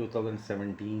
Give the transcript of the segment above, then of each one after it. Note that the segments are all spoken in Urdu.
2017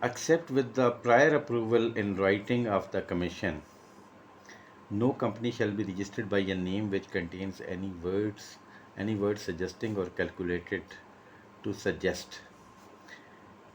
except with the prior approval in writing of the commission, no company shall be registered by a name which contains any word suggesting or calculated to suggest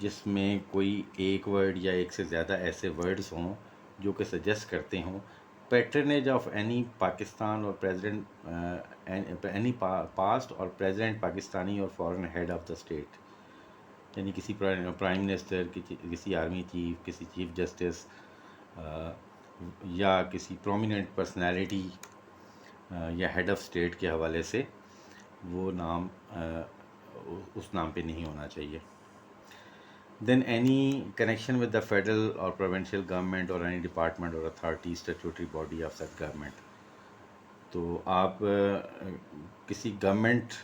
جس میں کوئی ایک ورڈ یا ایک سے زیادہ ایسے ورڈز ہوں جو کہ سجیسٹ کرتے ہوں پیٹرنیج آف اینی پاکستان اور پریزیڈنٹ اینی پاسٹ اور پریزیڈنٹ پاکستانی اور فورن ہیڈ آف دا اسٹیٹ، یعنی کسی پرائم منسٹر، کسی آرمی چیف، کسی چیف جسٹس یا کسی پرومیننٹ پرسنالٹی یا ہیڈ آف اسٹیٹ کے حوالے سے وہ نام اس نام پہ نہیں ہونا چاہیے. Then any connection with the federal or provincial government or any department or authority statutory body of that government. تو آپ کسی گورنمنٹ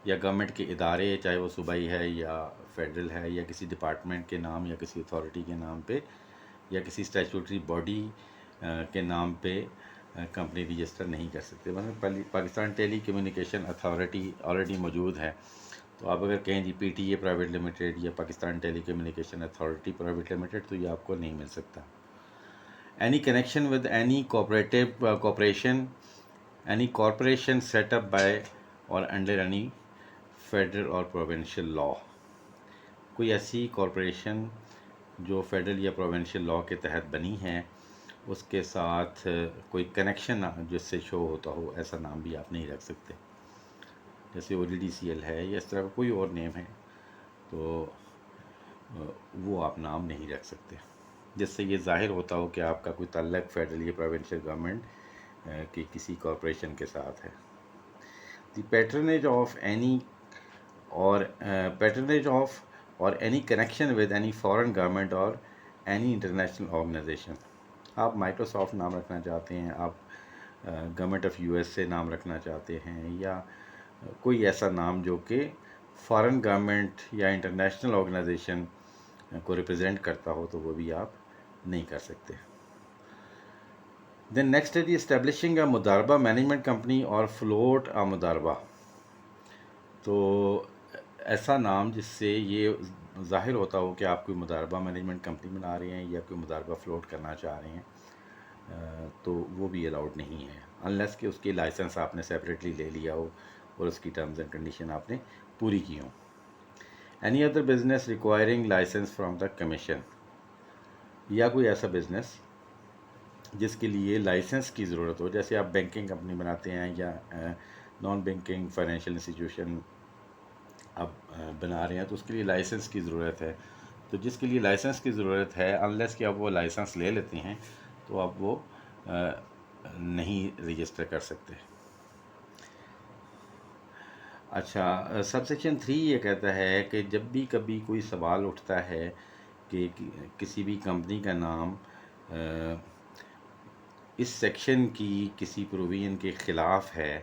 یا گورنمنٹ کے ادارے، چاہے وہ صوبائی ہے یا فیڈرل ہے، یا کسی ڈپارٹمنٹ کے نام یا کسی اتھارٹی کے نام پہ یا کسی اسٹیچوٹری باڈی کے نام پہ کمپنی رجسٹر نہیں کر سکتے. مثلا Pakistan telecommunication authority already موجود ہے، تو آپ اگر کہیں G P T A private limited یا Pakistan telecommunication authority private limited, تو یہ آپ کو نہیں مل سکتا. Any connection with any corporation set up by or under any federal or provincial law. کوئی ایسی کارپوریشن جو فیڈرل یا پروونشل لا کے تحت بنی ہے، اس کے ساتھ کوئی کنیکشن جس سے شو ہوتا ہو، ایسا نام بھی آپ نہیں رکھ سکتے. جیسے O D D C L ہے یا اس طرح کا کوئی اور نیم ہے، تو وہ آپ نام نہیں رکھ سکتے جس سے یہ ظاہر ہوتا ہو کہ آپ کا کوئی تعلق فیڈرل یا پروونشل گورنمنٹ کی کسی کارپوریشن کے ساتھ ہے. دی پیٹرنیج آف اور any connection with any foreign government or any international organization. آپ مائکروسافٹ نام رکھنا چاہتے ہیں، آپ گورنمنٹ آف یو ایس سے نام رکھنا چاہتے ہیں، یا کوئی ایسا نام جو کہ فارن گورنمنٹ یا انٹرنیشنل آرگنائزیشن کو ریپرزینٹ کرتا ہو، تو وہ بھی آپ نہیں کر سکتے. دین نیکسٹ ہے دی اسٹیبلشنگ اے مداربہ مینجمنٹ کمپنی اور فلوٹ اے مداربہ. تو ایسا نام جس سے یہ ظاہر ہوتا ہو کہ آپ کوئی مداربہ مینجمنٹ کمپنی بنا رہے ہیں یا کوئی مداربہ فلوٹ کرنا چاہ رہے ہیں، تو وہ بھی الاؤڈ نہیں ہے، انلیس کہ اس کی لائسنس آپ نے سیپریٹلی لے لیا ہو اور اس کی ٹرمز اینڈ کنڈیشن آپ نے پوری کی ہوں. Any other business requiring license from the commission, یا کوئی ایسا بزنس جس کے لیے لائسنس کی ضرورت ہو، جیسے آپ بینکنگ کمپنی بناتے ہیں یا نان بینکنگ فائنینشیل انسٹیٹیوشن آپ بنا رہے ہیں، تو اس کے لیے لائسنس کی ضرورت ہے. تو جس کے لیے لائسنس کی ضرورت ہے، انلیس کہ آپ وہ لائسنس لے لیتے ہیں، تو آپ وہ نہیں رجسٹر کر سکتے. اچھا، سب سیکشن 3 یہ کہتا ہے کہ جب بھی کبھی کوئی سوال اٹھتا ہے کہ کسی بھی کمپنی کا نام اس سیکشن کی کسی پروویژن کے خلاف ہے،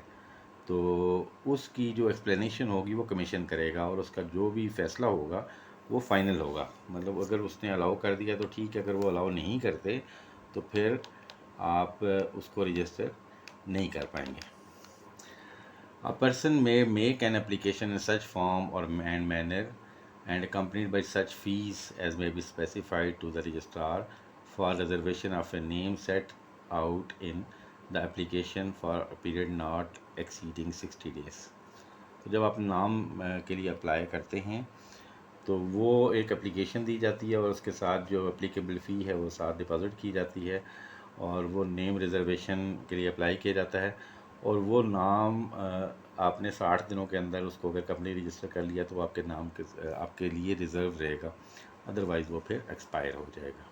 تو اس کی جو ایکسپلینیشن ہوگی وہ کمیشن کرے گا، اور اس کا جو بھی فیصلہ ہوگا وہ فائنل ہوگا. مطلب اگر اس نے الاؤ کر دیا تو ٹھیک ہے، اگر وہ الاؤ نہیں کرتے تو پھر آپ اس کو رجسٹر نہیں کر پائیں گے. A person may make an application in such form or manner and accompanied by such fees as may be specified to the registrar for reservation of a name set out in the application for a period not exceeding 60 days. تو جب آپ نام کے لیے اپلائی کرتے ہیں تو وہ ایک اپلیکیشن دی جاتی ہے، اور اس کے ساتھ جو اپلیکیبل فی ہے وہ ساتھ ڈپازٹ کی جاتی ہے، اور وہ نیم ریزرویشن کے لیے اپلائی کیا جاتا ہے. اور وہ نام آپ نے 60 دنوں کے اندر اس کو اگر کمپنی رجسٹر کر لیا تو آپ کے نام آپ کے لیے ریزرو رہے گا، ادروائز وہ پھر ایکسپائر ہو جائے گا.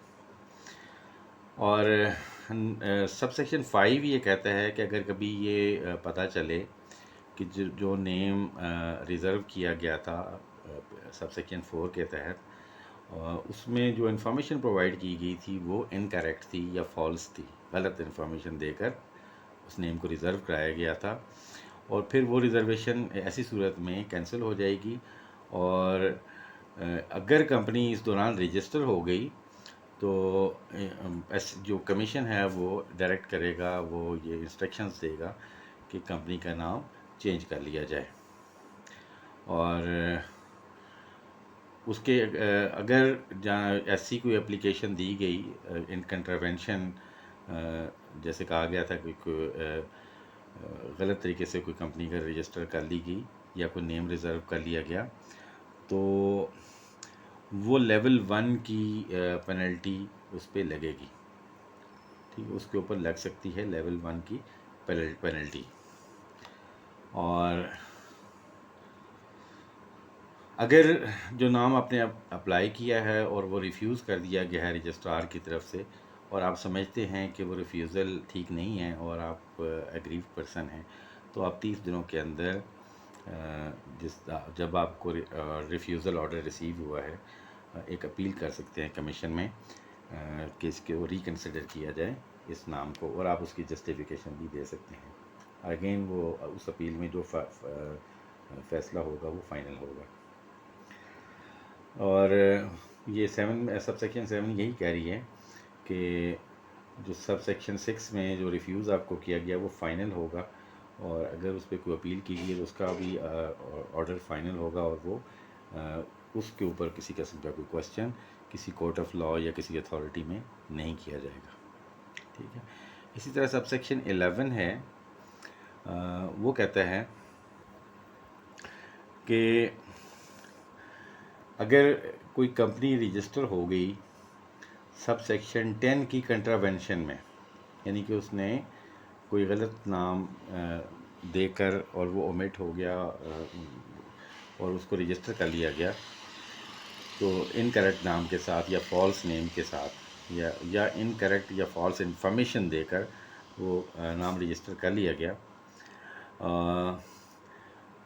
اور سب سیکشن 5 یہ کہتا ہے کہ اگر کبھی یہ پتہ چلے کہ جو نیم ریزرو کیا گیا تھا سب سیکشن 4 کے تحت، اس میں جو انفارمیشن پرووائڈ کی گئی تھی وہ انکریکٹ تھی یا فالس تھی، غلط انفارمیشن دے کر اس نیم کو ریزرو کرایا گیا تھا، اور پھر وہ ریزرویشن ایسی صورت میں کینسل ہو جائے گی. اور اگر کمپنی اس دوران رجسٹر ہو گئی تو جو کمیشن ہے وہ ڈائریکٹ کرے گا، وہ یہ انسٹرکشنز دے گا کہ کمپنی کا نام چینج کر لیا جائے. اور اس کے اگر ایسی کوئی اپلیکیشن دی گئی ان کنٹراوینشن، جیسے کہا گیا تھا کہ کوئی غلط طریقے سے کوئی کمپنی کا رجسٹر کر لی گئی یا کوئی نیم ریزرو کر لیا گیا، تو وہ لیول 1 کی پینلٹی اس پہ لگے گی، ٹھیک ہے، اس کے اوپر لگ سکتی ہے لیول 1 کی پینلٹی۔ اور اگر جو نام آپ نے اپلائی کیا ہے اور وہ ریفیوز کر دیا گیا ہے رجسٹرار کی طرف سے، اور آپ سمجھتے ہیں کہ وہ ریفیوزل ٹھیک نہیں ہے اور آپ ایگریوڈ پرسن ہیں، تو آپ 30 دنوں کے اندر جب آپ کو ریفیوزل آرڈر ریسیو ہوا ہے، ایک اپیل کر سکتے ہیں کمیشن میں کہ اس کو ریکنسیڈر کیا جائے اس نام کو، اور آپ اس کی جسٹیفیکیشن بھی دے سکتے ہیں۔ اگین وہ اس اپیل میں جو فیصلہ ہوگا وہ فائنل ہوگا۔ اور یہ سب سیکشن 7 یہی کہہ رہی ہے کہ جو سب سیکشن 6 میں جو ریفیوز آپ کو کیا گیا وہ فائنل ہوگا، اور اگر اس پہ کوئی اپیل کی گئی تو اس کا بھی آرڈر فائنل ہوگا، اور وہ اس کے اوپر کسی قسم کا کوئی کوسچن کسی کورٹ آف لاء یا کسی اتھارٹی میں نہیں کیا جائے گا، ٹھیک ہے۔ اسی طرح سب سیکشن 11 ہے، وہ کہتا ہے کہ اگر کوئی کمپنی رجسٹر ہو گئی سب سیکشن 10 کی کنٹراوینشن میں، یعنی کہ اس نے کوئی غلط نام دے کر اور وہ اومٹ ہو گیا اور اس کو رجسٹر کر لیا گیا، تو انکریکٹ نام کے ساتھ یا فالس نیم کے ساتھ یا انکریکٹ یا فالس انفارمیشن دے کر وہ نام رجسٹر کر لیا گیا،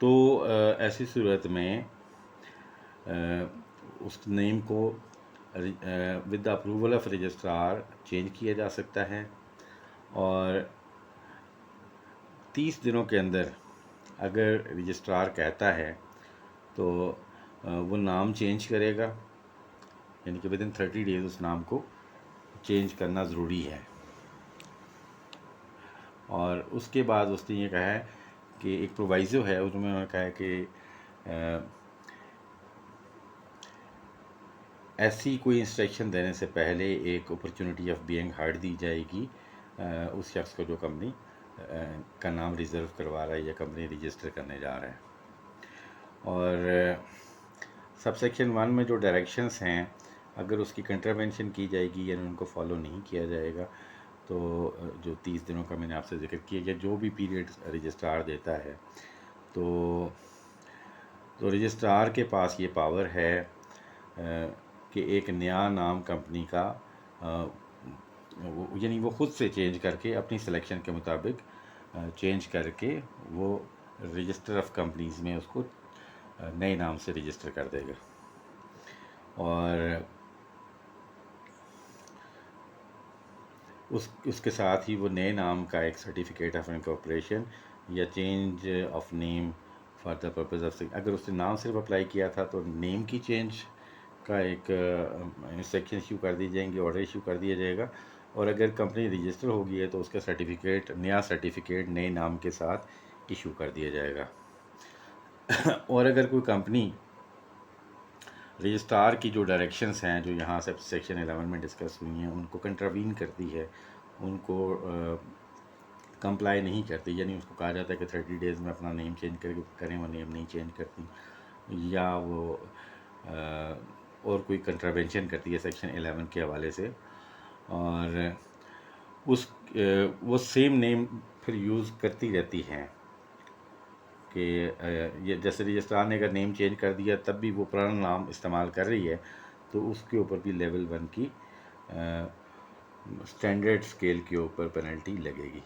تو ایسی صورت میں اس نیم کو with the approval of registrar change کیا جا سکتا ہے، اور 30 دنوں کے اندر اگر رجسٹرار کہتا ہے تو وہ نام چینج کرے گا، یعنی کہ ود ان 30 days اس نام کو چینج کرنا ضروری ہے۔ اور اس کے بعد اس نے یہ کہا ہے کہ ایک پرووائزو ہے، اس میں انہوں نے کہا ہے کہ ایسی کوئی انسٹرکشن دینے سے پہلے ایک opportunity of being heard the جائے گی اس شخص کو جو کمپنی کا نام ریزرو کروا رہا ہے یا کمپنی رجسٹر کرنے جا رہا ہے۔ اور سب سیکشن 1 میں جو ڈائریکشنز ہیں، اگر اس کی کنٹراوینشن کی جائے گی یعنی ان کو فالو نہیں کیا جائے گا، تو جو 30 دنوں کا میں نے آپ سے ذکر کیا یا جو بھی پیریڈ رجسٹرار دیتا ہے، تو رجسٹرار کے پاس یہ پاور ہے کہ ایک نیا نام کمپنی کا یعنی وہ خود سے چینج کر کے اپنی سلیکشن کے مطابق چینج کر کے وہ رجسٹر آف کمپنیز میں اس کو نئے نام سے رجسٹر کر دے گا، اور اس کے ساتھ ہی وہ نئے نام کا ایک سرٹیفکیٹ آف انکارپوریشن یا change of name for the purpose of, اگر اس نے نام صرف اپلائی کیا تھا تو نیم کی چینج کا ایک انسٹرکشن ایشو کر دی جائیں گے، آرڈر ایشو کر دیا جائے گا، اور اگر کمپنی رجسٹر ہو گئی ہے تو اس کا نیا سرٹیفکیٹ نئے نام کے ساتھ ایشو کر دیا جائے گا۔ اور اگر کوئی کمپنی رجسٹرار کی جو ڈائریکشنز ہیں جو یہاں سے سیکشن 11 میں ڈسکس ہوئی ہیں ان کو کنٹراوین کرتی ہے، ان کو کمپلائی نہیں کرتی، یعنی اس کو کہا جاتا ہے کہ 30 days میں اپنا نیم چینج کریں، وہ نیم نہیں چینج کرتی، یا وہ اور کوئی کنٹراوینشن کرتی ہے سیکشن 11 کے حوالے سے، اور وہ سیم نیم پھر یوز کرتی رہتی ہیں، کہ جیسے رجسٹرار نے اگر نیم چینج کر دیا تب بھی وہ پرانا نام استعمال کر رہی ہے، تو اس کے اوپر بھی لیول 1 کی اسٹینڈرڈ اسکیل کے اوپر پینلٹی لگے گی۔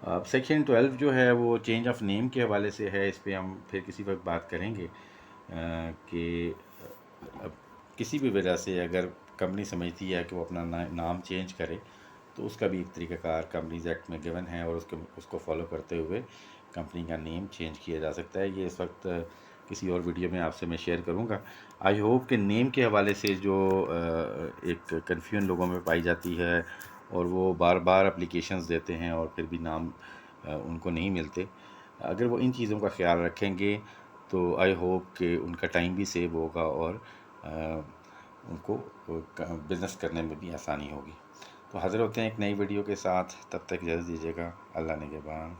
اب سیکشن 12 جو ہے وہ چینج آف نیم کے حوالے سے ہے، اس پہ ہم پھر کسی وقت بات کریں گے کہ اب کسی بھی وجہ سے اگر کمپنی سمجھتی ہے کہ وہ اپنا نام چینج کرے تو اس کا بھی ایک طریقہ کار کمپنیز ایکٹ میں گیون ہے، اور اس کو فالو کرتے ہوئے کمپنی کا نیم چینج کیا جا سکتا ہے۔ یہ اس وقت کسی اور ویڈیو میں آپ سے میں شیئر کروں گا۔ آئی ہوپ کہ نیم کے حوالے سے جو ایک کنفیوژن لوگوں میں پائی جاتی ہے اور وہ بار بار اپلیکیشنز دیتے ہیں اور پھر بھی نام ان کو نہیں ملتے، اگر وہ ان چیزوں کا خیال رکھیں گے تو آئی ہوپ کہ ان کا ٹائم بھی سیو ہوگا اور ان کو بزنس کرنے میں بھی آسانی ہوگی۔ تو حاضر ہوتے ہیں ایک نئی ویڈیو کے ساتھ، تب تک اجازت دیجیے گا، اللہ نگہبان۔